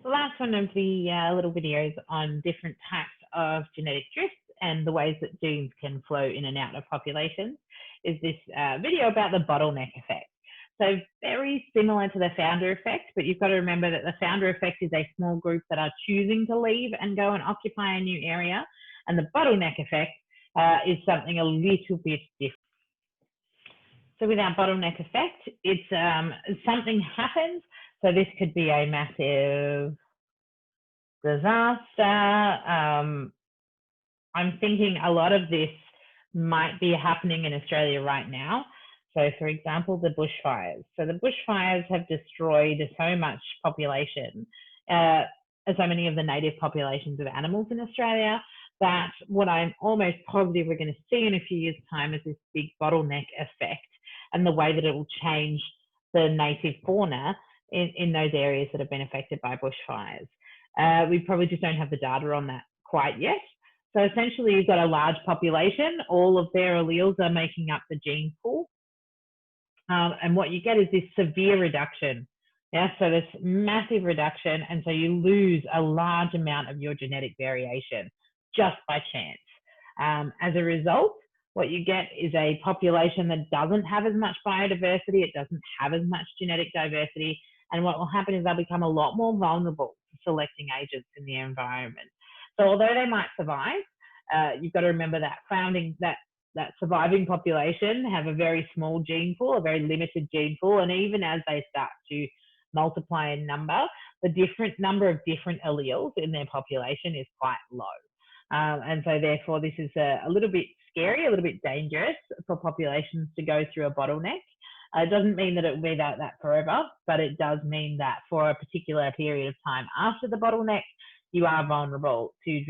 The last one of the little videos on different types of genetic drifts and the ways that genes can flow in and out of populations is this video about the bottleneck effect. So very similar to the founder effect, but you've got to remember that the founder effect is a small group that are choosing to leave and go and occupy a new area. And the bottleneck effect is something a little bit different. So with our bottleneck effect, it's something happens. So this could be a massive disaster. I'm thinking a lot of this might be happening in Australia right now. So for example, the bushfires. So the bushfires have destroyed so much population, so many of the native populations of animals in Australia, that what I'm almost positive we're going to see in a few years' time is this big bottleneck effect, and the way that it will change the native fauna in those areas that have been affected by bushfires. We probably just don't have the data on that quite yet. So essentially, you've got a large population, all of their alleles are making up the gene pool. And what you get is this severe reduction. Yeah, so this massive reduction, and so you lose a large amount of your genetic variation just by chance. As a result, what you get is a population that doesn't have as much biodiversity, it doesn't have as much genetic diversity, and what will happen is they'll become a lot more vulnerable to selecting agents in the environment. So although they might survive, you've got to remember that that surviving population have a very small gene pool, a very limited gene pool, and even as they start to multiply in number, the different number of different alleles in their population is quite low. And so therefore this is a little bit scary, a little bit dangerous for populations to go through a bottleneck. It doesn't mean that it will be that forever, but it does mean that for a particular period of time after the bottleneck, you are vulnerable to